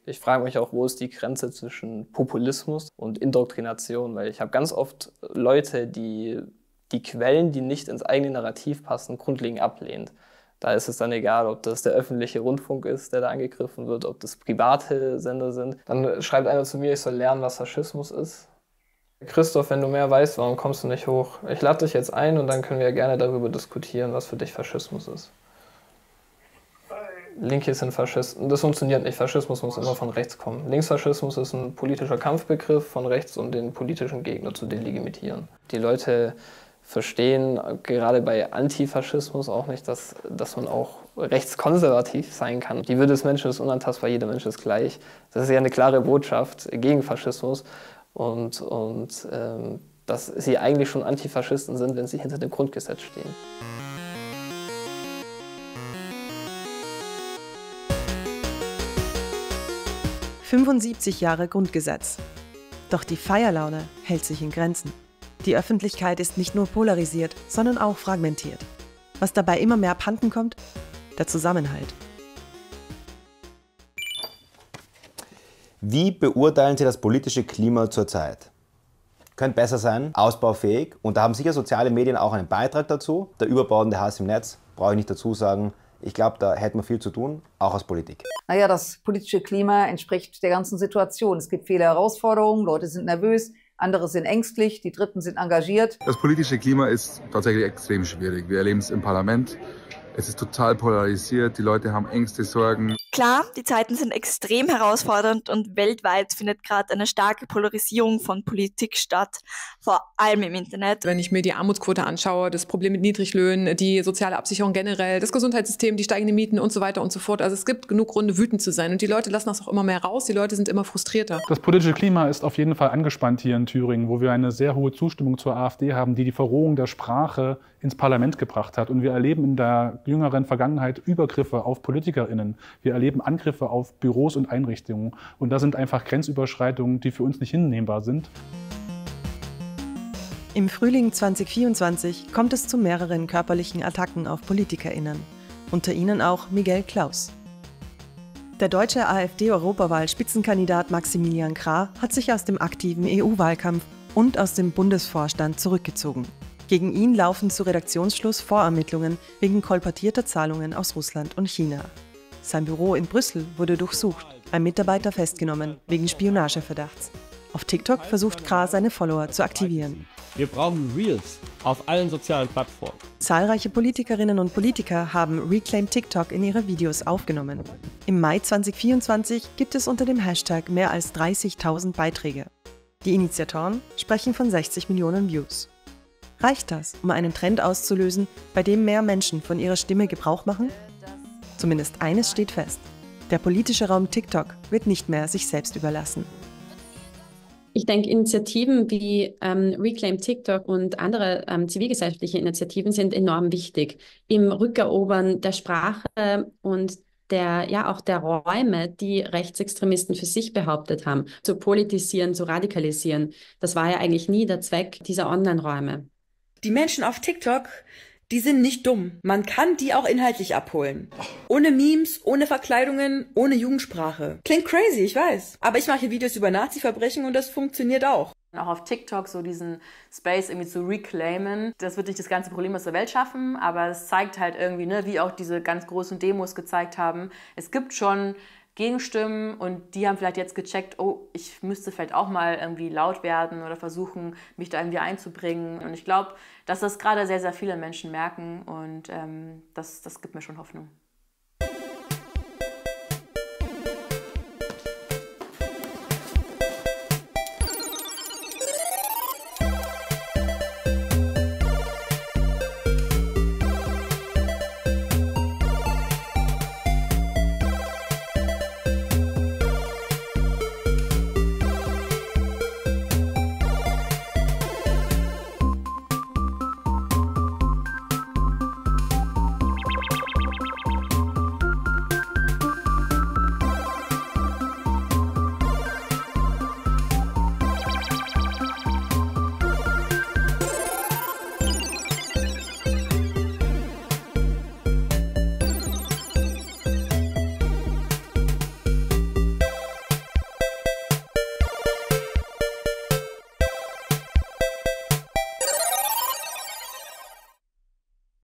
Ich frage mich auch, wo ist die Grenze zwischen Populismus und Indoktrination, weil ich habe ganz oft Leute, die Quellen, die nicht ins eigene Narrativ passen, grundlegend ablehnt. Da ist es dann egal, ob das der öffentliche Rundfunk ist, der da angegriffen wird, ob das private Sender sind. Dann schreibt einer zu mir, ich soll lernen, was Faschismus ist. Christoph, wenn du mehr weißt, warum kommst du nicht hoch? Ich lade dich jetzt ein und dann können wir gerne darüber diskutieren, was für dich Faschismus ist. Linke sind Faschisten. Das funktioniert nicht. Faschismus muss immer von rechts kommen. Linksfaschismus ist ein politischer Kampfbegriff von rechts, um den politischen Gegner zu delegitimieren. Die Leute verstehen gerade bei Antifaschismus auch nicht, dass man auch rechtskonservativ sein kann. Die Würde des Menschen ist unantastbar, jeder Mensch ist gleich. Das ist ja eine klare Botschaft gegen Faschismus und dass sie eigentlich schon Antifaschisten sind, wenn sie hinter dem Grundgesetz stehen. »75 Jahre Grundgesetz«. Doch die Feierlaune hält sich in Grenzen. Die Öffentlichkeit ist nicht nur polarisiert, sondern auch fragmentiert. Was dabei immer mehr abhanden kommt? Der Zusammenhalt. Wie beurteilen Sie das politische Klima zurzeit? Könnte besser sein, ausbaufähig, und da haben sicher soziale Medien auch einen Beitrag dazu. Der überbordende Hass im Netz, brauche ich nicht dazu sagen. Ich glaube, da hätten wir viel zu tun, auch als Politik. Naja, das politische Klima entspricht der ganzen Situation. Es gibt viele Herausforderungen, Leute sind nervös, andere sind ängstlich, die Dritten sind engagiert. Das politische Klima ist tatsächlich extrem schwierig. Wir erleben es im Parlament. Es ist total polarisiert, die Leute haben Ängste, Sorgen. Klar, die Zeiten sind extrem herausfordernd und weltweit findet gerade eine starke Polarisierung von Politik statt, vor allem im Internet. Wenn ich mir die Armutsquote anschaue, das Problem mit Niedriglöhnen, die soziale Absicherung generell, das Gesundheitssystem, die steigenden Mieten und so weiter und so fort. Also es gibt genug Gründe, wütend zu sein. Und die Leute lassen das auch immer mehr raus, die Leute sind immer frustrierter. Das politische Klima ist auf jeden Fall angespannt hier in Thüringen, wo wir eine sehr hohe Zustimmung zur AfD haben, die Verrohung der Sprache ins Parlament gebracht hat. Und wir erleben in der jüngeren Vergangenheit Übergriffe auf PolitikerInnen. Wir erleben Angriffe auf Büros und Einrichtungen. Und das sind einfach Grenzüberschreitungen, die für uns nicht hinnehmbar sind. Im Frühling 2024 kommt es zu mehreren körperlichen Attacken auf PolitikerInnen. unter ihnen auch Miguel Klaus. Der deutsche AfD-Europawahl-Spitzenkandidat Maximilian Krah hat sich aus dem aktiven EU-Wahlkampf und aus dem Bundesvorstand zurückgezogen. Gegen ihn laufen zu Redaktionsschluss Vorermittlungen wegen kolportierter Zahlungen aus Russland und China. Sein Büro in Brüssel wurde durchsucht, ein Mitarbeiter festgenommen wegen Spionageverdachts. Auf TikTok versucht Krah, seine Follower zu aktivieren. Wir brauchen Reels auf allen sozialen Plattformen. Zahlreiche Politikerinnen und Politiker haben Reclaim TikTok in ihre Videos aufgenommen. Im Mai 2024 gibt es unter dem Hashtag mehr als 30.000 Beiträge. Die Initiatoren sprechen von 60 Millionen Views. Reicht das, um einen Trend auszulösen, bei dem mehr Menschen von ihrer Stimme Gebrauch machen? Zumindest eines steht fest: Der politische Raum TikTok wird nicht mehr sich selbst überlassen. Ich denke, Initiativen wie Reclaim TikTok und andere zivilgesellschaftliche Initiativen sind enorm wichtig im Rückerobern der Sprache und auch der Räume, die Rechtsextremisten für sich behauptet haben, zu politisieren, zu radikalisieren. Das war ja eigentlich nie der Zweck dieser Online-Räume. Die Menschen auf TikTok, die sind nicht dumm. Man kann die auch inhaltlich abholen. Ohne Memes, ohne Verkleidungen, ohne Jugendsprache. Klingt crazy, ich weiß. Aber ich mache hier Videos über Nazi-Verbrechen und das funktioniert auch. Auch auf TikTok so diesen Space irgendwie zu reclaimen. Das wird nicht das ganze Problem aus der Welt schaffen, aber es zeigt halt irgendwie, ne, wie auch diese ganz großen Demos gezeigt haben. Es gibt schon Gegenstimmen und die haben vielleicht jetzt gecheckt, oh, ich müsste vielleicht auch mal irgendwie laut werden oder versuchen, mich da irgendwie einzubringen. Und ich glaube, dass das gerade sehr, sehr viele Menschen merken und das gibt mir schon Hoffnung.